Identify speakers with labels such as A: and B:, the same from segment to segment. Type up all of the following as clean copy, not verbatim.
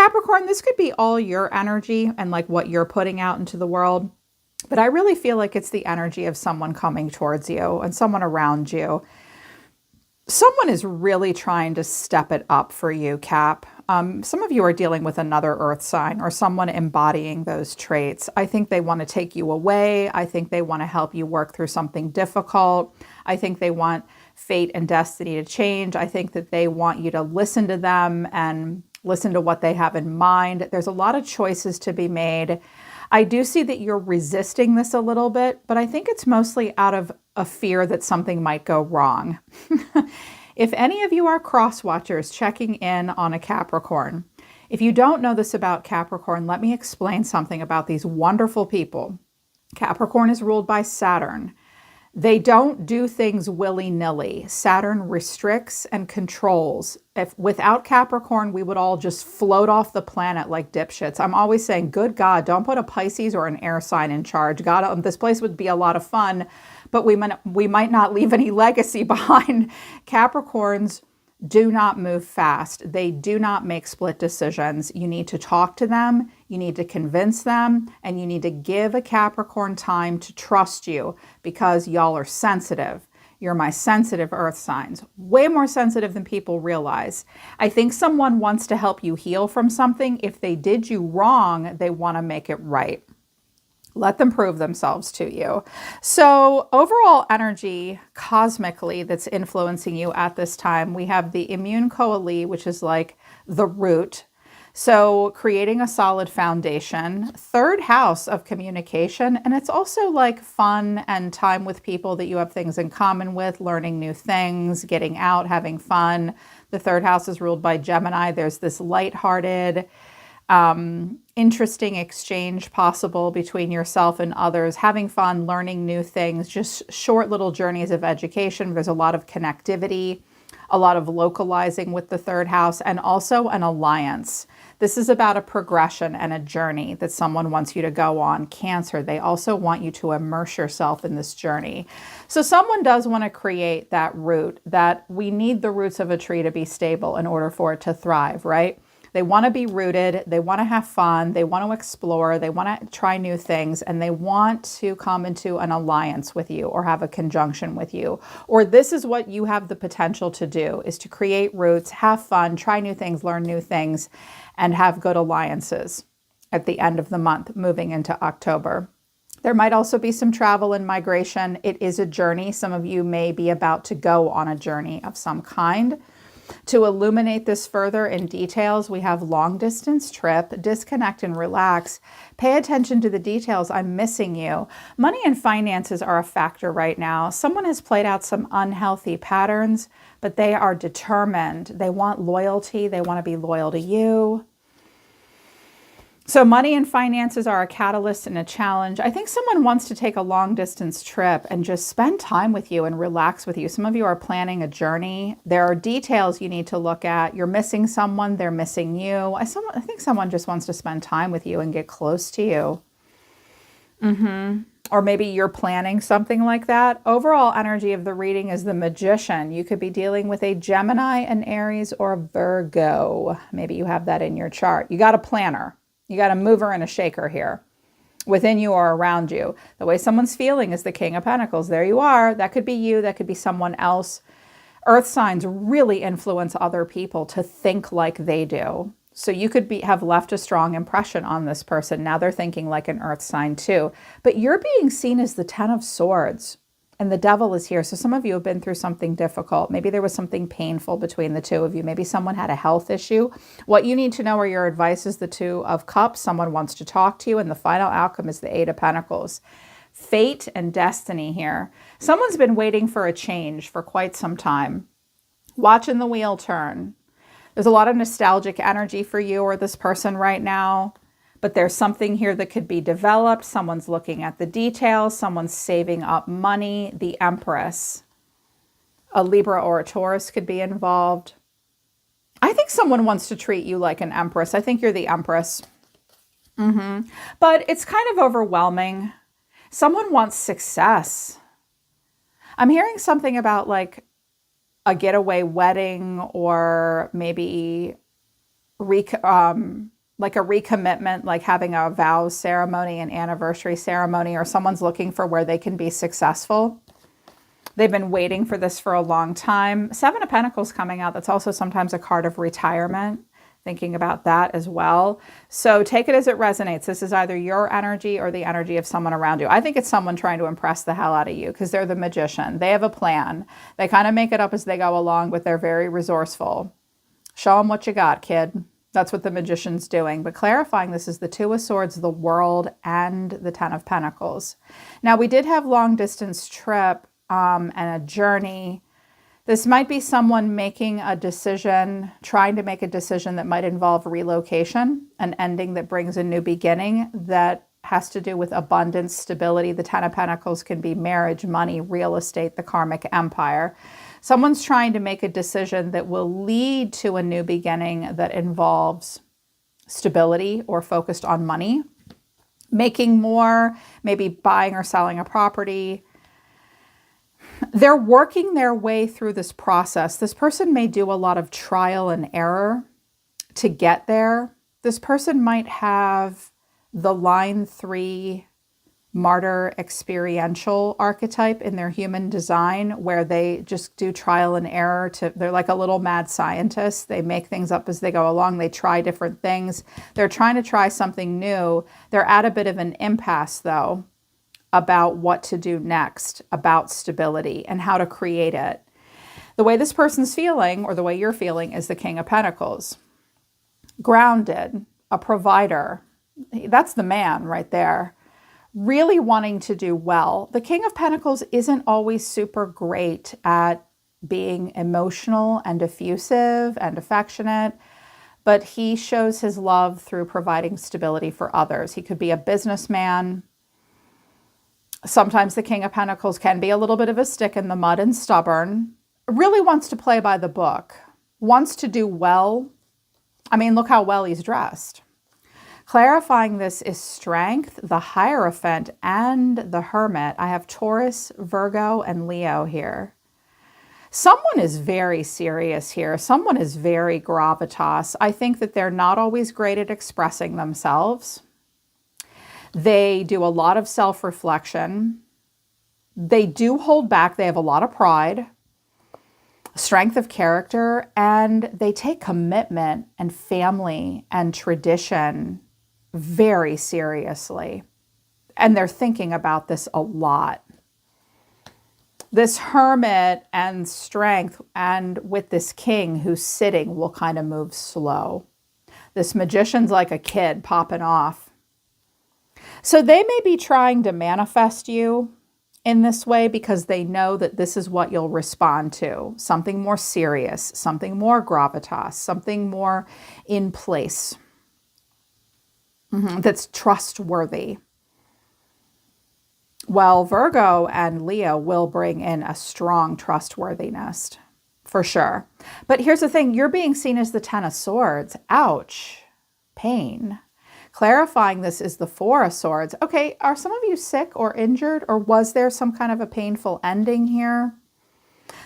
A: Capricorn, this could be all your energy and like what you're putting out into the world. But I really feel like it's the energy of someone coming towards you and someone around you. Someone is really trying to step it up for you, Cap. Some of you are dealing with another earth sign or someone embodying those traits. I think they want to take you away. I think they want to help you work through something difficult. I think they want fate and destiny to change. I think that they want you to listen to them and listen to what they have in mind. There's a lot of choices to be made. I do see that you're resisting this a little bit, but I think it's mostly out of a fear that something might go wrong. If any of you are cross watchers checking in on a Capricorn, if you don't know this about Capricorn, let me explain something about these wonderful people. Capricorn is ruled by Saturn. They don't do things willy-nilly. Saturn restricts and controls. If without Capricorn, we would all just float off the planet like dipshits. I'm always saying, good God, don't put a Pisces or an air sign in charge. God, this place would be a lot of fun, but we might not leave any legacy behind. Capricorns do not move fast. They do not make split decisions. You need to talk to them. You need to convince them, and you need to give a Capricorn time to trust you because y'all are sensitive. You're my sensitive earth signs, way more sensitive than people realize. I think someone wants to help you heal from something. If they did you wrong, they want to make it right. Let them prove themselves to you. So overall energy cosmically that's influencing you at this time, we have the immune coeli, which is like the root. So creating a solid foundation, third house of communication. And it's also like fun and time with people that you have things in common with, learning new things, getting out, having fun. The third house is ruled by Gemini. There's this lighthearted, interesting exchange possible between yourself and others, having fun, learning new things, just short little journeys of education. There's a lot of connectivity, a lot of localizing with the third house, and also an alliance. This is about a progression and a journey that someone wants you to go on. Cancer, they also want you to immerse yourself in this journey. So someone does want to create that root, that we need the roots of a tree to be stable in order for it to thrive, right? They want to be rooted, they want to have fun, they want to explore, they want to try new things, and they want to come into an alliance with you or have a conjunction with you. Or this is what you have the potential to do, is to create roots, have fun, try new things, learn new things, and have good alliances at the end of the month, moving into October. There might also be some travel and migration. It is a journey. Some of you may be about to go on a journey of some kind. To illuminate this further in details, we have long distance trip, disconnect and relax. Pay attention to the details. I'm missing you. Money and finances are a factor right now. Someone has played out some unhealthy patterns, but they are determined. They want loyalty. They want to be loyal to you. So money and finances are a catalyst and a challenge. I think someone wants to take a long distance trip and just spend time with you and relax with you. Some of you are planning a journey. There are details you need to look at. You're missing someone, they're missing you. I think someone just wants to spend time with you and get close to you. Or maybe you're planning something like that. Overall energy of the reading is the Magician. You could be dealing with a Gemini, an Aries, or a Virgo. Maybe you have that in your chart. You got a planner. You got a mover and a shaker here within you or around you. The way someone's feeling is the King of Pentacles. There you are. That could be you. That could be someone else. Earth signs really influence other people to think like they do. So you could have left a strong impression on this person. Now they're thinking like an earth sign too. But you're being seen as the 10 of Swords. And the Devil is here. So some of you have been through something difficult. Maybe there was something painful between the two of you. Maybe someone had a health issue. What you need to know are your advice is the Two of Cups. Someone wants to talk to you. And the final outcome is the Eight of Pentacles. Fate and destiny here. Someone's been waiting for a change for quite some time. Watching the wheel turn. There's a lot of nostalgic energy for you or this person right now. But there's something here that could be developed. Someone's looking at the details. Someone's saving up money. The Empress. A Libra or a Taurus could be involved. I think someone wants to treat you like an Empress. I think you're the Empress. But it's kind of overwhelming. Someone wants success. I'm hearing something about like a getaway wedding or maybe like a recommitment, like having a vows ceremony, an anniversary ceremony, or someone's looking for where they can be successful. They've been waiting for this for a long time. Seven of Pentacles coming out. That's also sometimes a card of retirement. Thinking about that as well. So take it as it resonates. This is either your energy or the energy of someone around you. I think it's someone trying to impress the hell out of you because they're the magician. They have a plan. They kind of make it up as they go along, but they're very resourceful. Show them what you got, kid. That's what the magician's doing. But clarifying, this is the Two of Swords, the World, and the Ten of Pentacles. Now, we did have long distance trip and a journey. This might be someone making a decision, trying to make a decision that might involve relocation, an ending that brings a new beginning that has to do with abundance, stability. The Ten of Pentacles can be marriage, money, real estate, the karmic empire. Someone's trying to make a decision that will lead to a new beginning that involves stability or focused on money, making more, maybe buying or selling a property. They're working their way through this process. This person may do a lot of trial and error to get there. This person might have the line 3 martyr experiential archetype in their human design, where they just do trial and error. They're like a little mad scientist. They make things up as they go along. They try different things. They're trying to try something new. They're at a bit of an impasse, though, about what to do next, about stability and how to create it. The way this person's feeling, or the way you're feeling, is the King of Pentacles. Grounded, a provider. That's the man right there. Really wanting to do well. The King of Pentacles isn't always super great at being emotional and effusive and affectionate, but he shows his love through providing stability for others. He could be a businessman. Sometimes the King of Pentacles can be a little bit of a stick in the mud and stubborn. Really wants to play by the book. Wants to do well. I mean, look how well he's dressed. Clarifying this is Strength, the Hierophant, and the Hermit. I have Taurus, Virgo, and Leo here. Someone is very serious here. Someone is very gravitas. I think that they're not always great at expressing themselves. They do a lot of self-reflection. They do hold back. They have a lot of pride, strength of character, and they take commitment and family and tradition very seriously. And they're thinking about this a lot. This Hermit and Strength, and with this King who's sitting, will kind of move slow. This Magician's like a kid popping off. So they may be trying to manifest you in this way because they know that this is what you'll respond to. Something more serious, something more gravitas, something more in place, that's trustworthy. Well, Virgo and Leo will bring in a strong trustworthiness, for sure. But here's the thing. You're being seen as the Ten of Swords. Ouch. Pain. Clarifying this is the Four of Swords. Okay, are some of you sick or injured, or was there some kind of a painful ending here?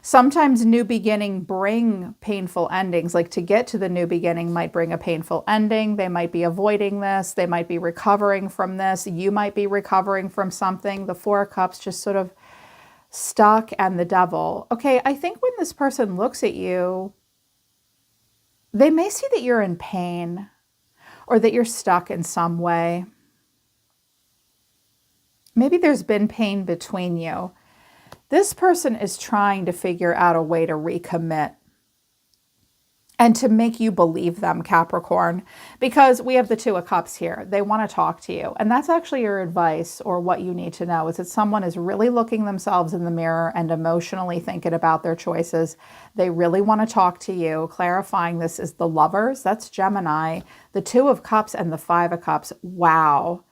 A: Sometimes new beginning bring painful endings. Like to get to the new beginning might bring a painful ending. They might be avoiding this. They might be recovering from this. You might be recovering from something. The Four of Cups just sort of stuck, and the Devil. Okay, I think when this person looks at you, they may see that you're in pain or that you're stuck in some way. Maybe there's been pain between you. This person is trying to figure out a way to recommit and to make you believe them, Capricorn, because we have the Two of Cups here. They want to talk to you. And that's actually your advice, or what you need to know, is that someone is really looking themselves in the mirror and emotionally thinking about their choices. They really want to talk to you. Clarifying this is the Lovers. That's Gemini. The Two of Cups and the Five of Cups. Wow.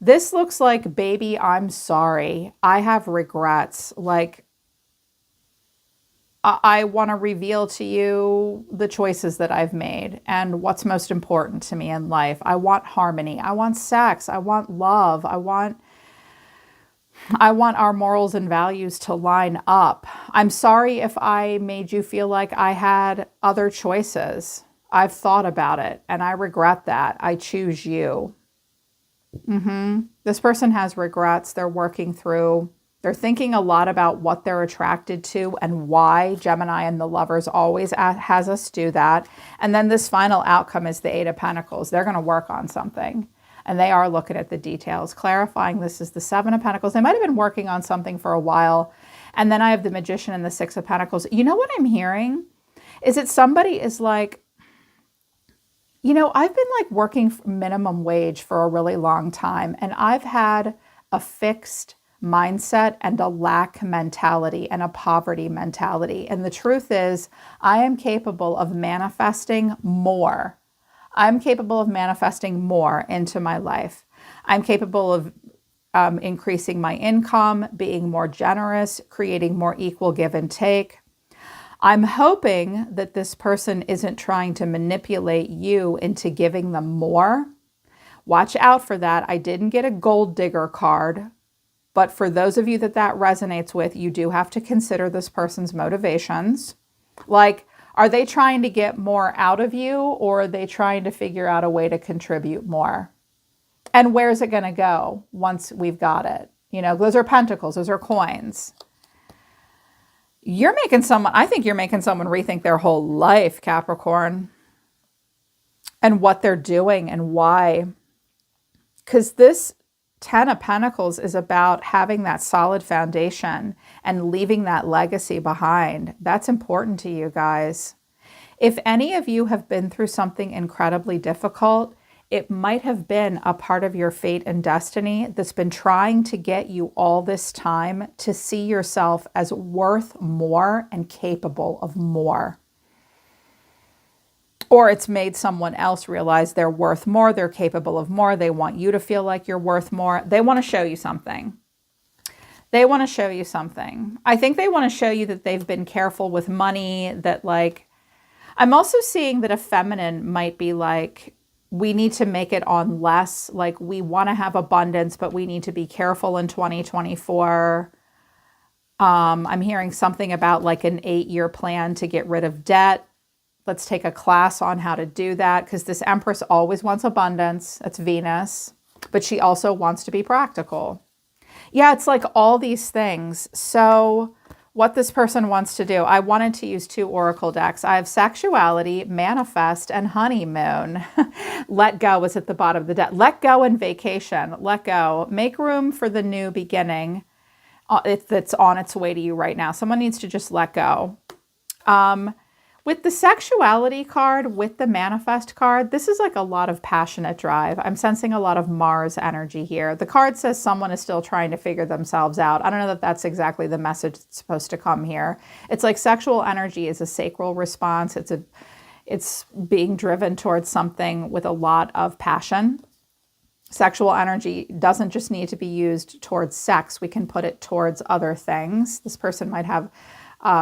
A: This looks like, baby, I'm sorry. I have regrets. Like, I want to reveal to you the choices that I've made and what's most important to me in life. I want harmony. I want sex. I want love. I want our morals and values to line up. I'm sorry if I made you feel like I had other choices. I've thought about it and I regret that. I choose you. This person has regrets. They're working through, they're thinking a lot about what they're attracted to and why. Gemini and the Lovers always has us do that. And then this final outcome is the Eight of Pentacles. They're going to work on something. And they are looking at the details, clarifying this is the Seven of Pentacles. They might have been working on something for a while. And then I have the Magician and the Six of Pentacles. You know what I'm hearing? Is it somebody is like, you know, I've been like working for minimum wage for a really long time, and I've had a fixed mindset and a lack mentality and a poverty mentality. And the truth is, I am capable of manifesting more. I'm capable of manifesting more into my life. I'm capable of increasing my income, being more generous, creating more equal give and take. I'm hoping that this person isn't trying to manipulate you into giving them more. Watch out for that. I didn't get a gold digger card, but for those of you that that resonates with, you do have to consider this person's motivations. Like, are they trying to get more out of you, or are they trying to figure out a way to contribute more? And where's it going to go once we've got it? You know, those are pentacles, those are coins. You're making someone, I think you're making someone rethink their whole life, Capricorn, and what they're doing and why. Because this Ten of Pentacles is about having that solid foundation and leaving that legacy behind. That's important to you guys. If any of you have been through something incredibly difficult, it might have been a part of your fate and destiny that's been trying to get you all this time to see yourself as worth more and capable of more. Or it's made someone else realize they're worth more, they're capable of more, they want you to feel like you're worth more. They want to show you something. They want to show you something. I think they want to show you that they've been careful with money, that like, I'm also seeing that a feminine might be like, we need to make it on less. Like, we want to have abundance, but we need to be careful in 2024. I'm hearing something about like an 8-year plan to get rid of debt. Let's take a class on how to do that, because this Empress always wants abundance. That's Venus, but she also wants to be practical. Yeah, it's like all these things. So what this person wants to do, I wanted to use 2 oracle decks. I have Sexuality, Manifest, and Honeymoon. Let go is at the bottom of the deck. Let go and vacation. Let go. Make room for the new beginning that's on its way to you right now. Someone needs to just let go. With the Sexuality card, with the Manifest card, this is like a lot of passionate drive. I'm sensing a lot of Mars energy here. The card says someone is still trying to figure themselves out. I don't know that that's exactly the message that's supposed to come here. It's like sexual energy is a sacral response. It's being driven towards something with a lot of passion. Sexual energy doesn't just need to be used towards sex. We can put it towards other things. This person might have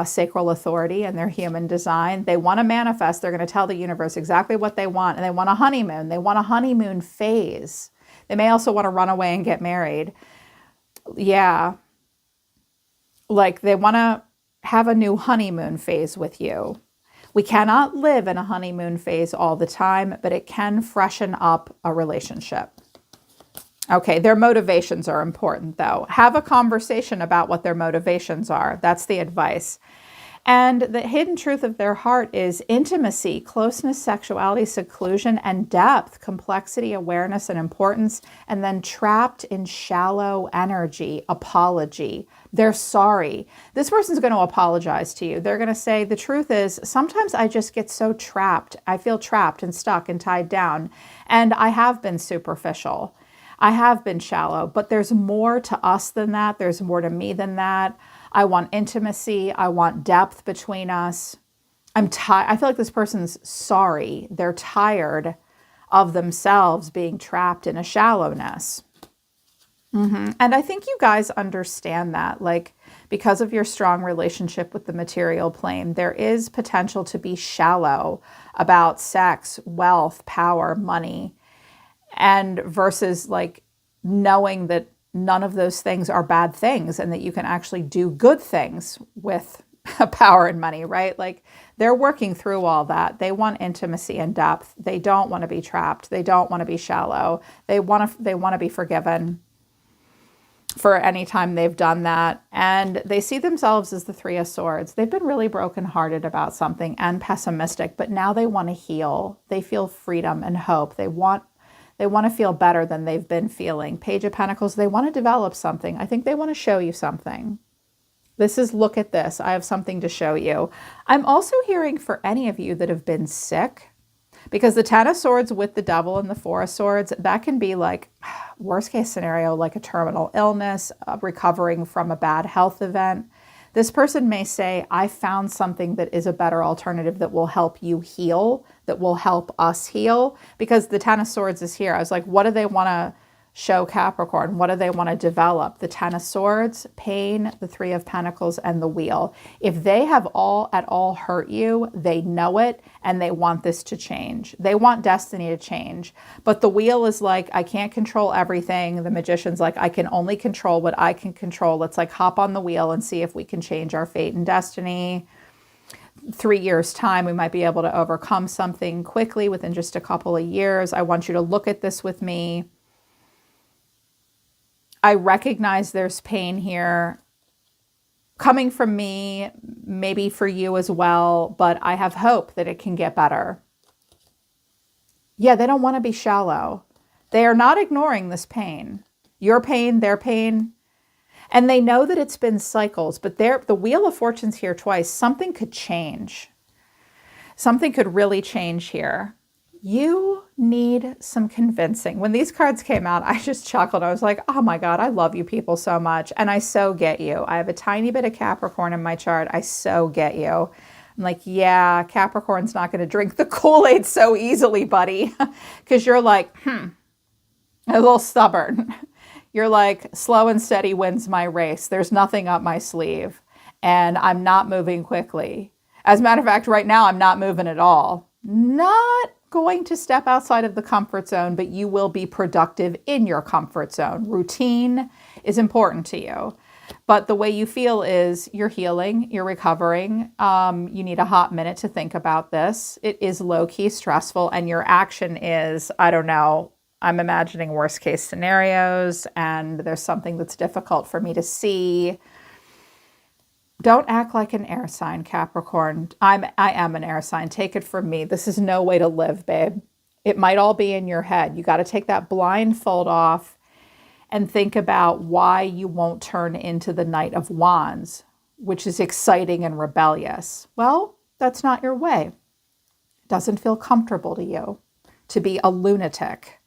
A: sacral authority in their human design. They want to manifest. They're going to tell the universe exactly what they want. And they want a honeymoon. They want a honeymoon phase. They may also want to run away and get married. Yeah. Like they want to have a new honeymoon phase with you. We cannot live in a honeymoon phase all the time, but it can freshen up a relationship. Okay, their motivations are important though. Have a conversation about what their motivations are. That's the advice. And the hidden truth of their heart is intimacy, closeness, sexuality, seclusion, and depth, complexity, awareness, and importance, and then trapped in shallow energy, apology. They're sorry. This person's going to apologize to you. They're going to say, the truth is, sometimes I just get so trapped. I feel trapped and stuck and tied down. And I have been superficial. I have been shallow, but there's more to us than that. There's more to me than that. I want intimacy. I want depth between us. I feel like this person's sorry. They're tired of themselves being trapped in a shallowness. And I think you guys understand that, like, because of your strong relationship with the material plane, there is potential to be shallow about sex, wealth, power, money. And versus like knowing that none of those things are bad things and that you can actually do good things with power and money, right? Like they're working through all that. They want intimacy and depth. They don't want to be trapped. They don't want to be shallow. They want to be forgiven for any time they've done that. And they see themselves as the Three of Swords. They've been really brokenhearted about something and pessimistic, but now they want to heal. They feel freedom and hope. They want to feel better than they've been feeling. Page of Pentacles, they want to develop something. I think they want to show you something. This is, look at this. I have something to show you. I'm also hearing for any of you that have been sick, because the Ten of Swords with the Devil and the Four of Swords, that can be like worst case scenario, like a terminal illness, recovering from a bad health event. This person may say, I found something that is a better alternative that will help you heal, that will help us heal, because the Ten of Swords is here. I was like, what do they want to show Capricorn? What do they want to develop? The Ten of Swords, pain, the Three of Pentacles, and the Wheel. If they have at all hurt you, they know it, and they want this to change. They want destiny to change. But the Wheel is like, I can't control everything. The Magician's like, I can only control what I can control. Let's like hop on the wheel and see if we can change our fate and destiny. 3 years' time, we might be able to overcome something quickly within just a couple of years. I want you to look at this with me. I recognize there's pain here coming from me, maybe for you as well, but I have hope that it can get better. Yeah, they don't want to be shallow. They are not ignoring this pain. Your pain, their pain. And they know that it's been cycles, but the Wheel of Fortune's here twice. Something could change. Something could really change here. You need some convincing. When these cards came out, I just chuckled. I was like, oh my God, I love you people so much. And I so get you. I have a tiny bit of Capricorn in my chart. I so get you. I'm like, yeah, Capricorn's not going to drink the Kool-Aid so easily, buddy. Because you're like, a little stubborn. You're like, slow and steady wins my race. There's nothing up my sleeve. And I'm not moving quickly. As a matter of fact, right now, I'm not moving at all. Not going to step outside of the comfort zone, but you will be productive in your comfort zone. Routine is important to you. But the way you feel is you're healing, you're recovering. You need a hot minute to think about this. It is low-key stressful, and your action is, I don't know, I'm imagining worst case scenarios, and there's something that's difficult for me to see. Don't act like an air sign, Capricorn. I am an air sign. Take it from me. This is no way to live, babe. It might all be in your head. You got to take that blindfold off and think about why you won't turn into the Knight of Wands, which is exciting and rebellious. Well, that's not your way. It doesn't feel comfortable to you to be a lunatic.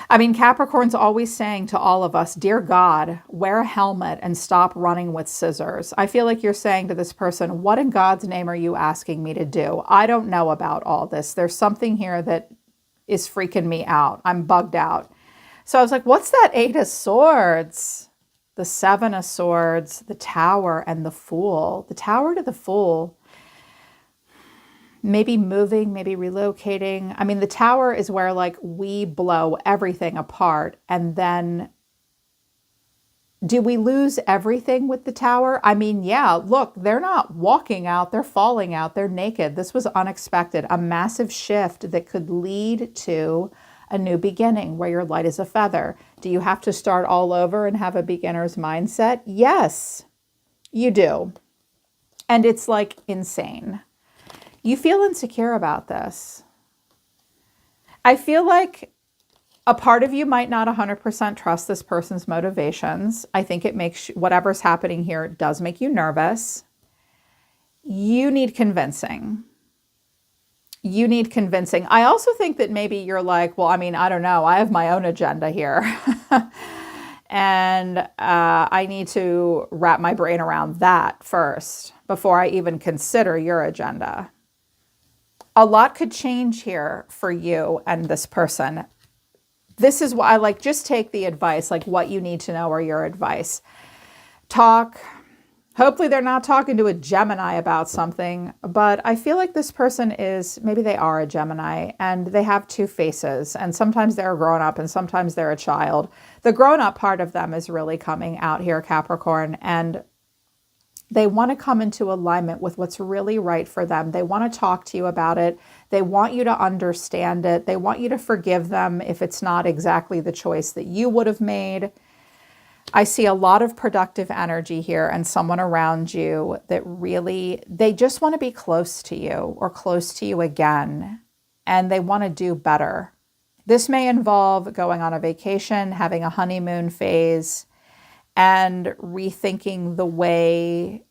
A: I mean, Capricorn's always saying to all of us, dear God, wear a helmet and stop running with scissors. I feel like you're saying to this person, what in God's name are you asking me to do? I don't know about all this. There's something here that is freaking me out. I'm bugged out. So I was like, what's that Eight of Swords? The Seven of Swords, the Tower, and the Fool. The Tower to the Fool. Maybe moving, maybe relocating. I mean, the Tower is where like we blow everything apart. And then do we lose everything with the Tower? I mean, yeah, look, they're not walking out. They're falling out. They're naked. This was unexpected. A massive shift that could lead to a new beginning where you're light as a feather. Do you have to start all over and have a beginner's mindset? Yes, you do. And it's like insane. You feel insecure about this. I feel like a part of you might not 100% trust this person's motivations. I think it makes whatever's happening here does make you nervous. You need convincing. You need convincing. I also think that maybe you're like, well, I mean, I don't know. I have my own agenda here. And I need to wrap my brain around that first before I even consider your agenda. A lot could change here for you and this person. This is why I like, just take the advice, like what you need to know or your advice. Talk. Hopefully they're not talking to a Gemini about something, but I feel like this person is, maybe they are a Gemini and they have two faces, and sometimes they're a grown-up and sometimes they're a child. The grown-up part of them is really coming out here, Capricorn, and They want to come into alignment with what's really right for them. They want to talk to you about it. They want you to understand it. They want you to forgive them if it's not exactly the choice that you would have made. I see a lot of productive energy here and someone around you that really, they just want to be close to you or close to you again, and they want to do better. This may involve going on a vacation, having a honeymoon phase, and rethinking the way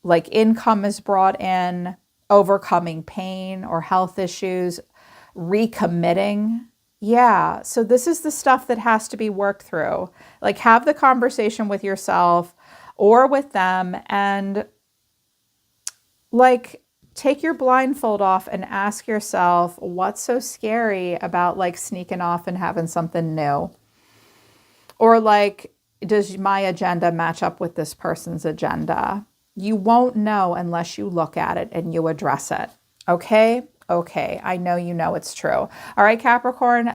A: like income is brought in, overcoming pain or health issues, recommitting. Yeah, so this is the stuff that has to be worked through. Like have the conversation with yourself or with them and like take your blindfold off and ask yourself, what's so scary about like sneaking off and having something new? Or like, does my agenda match up with this person's agenda? You won't know unless you look at it and you address it. Okay? Okay. I know you know it's true. All right, Capricorn.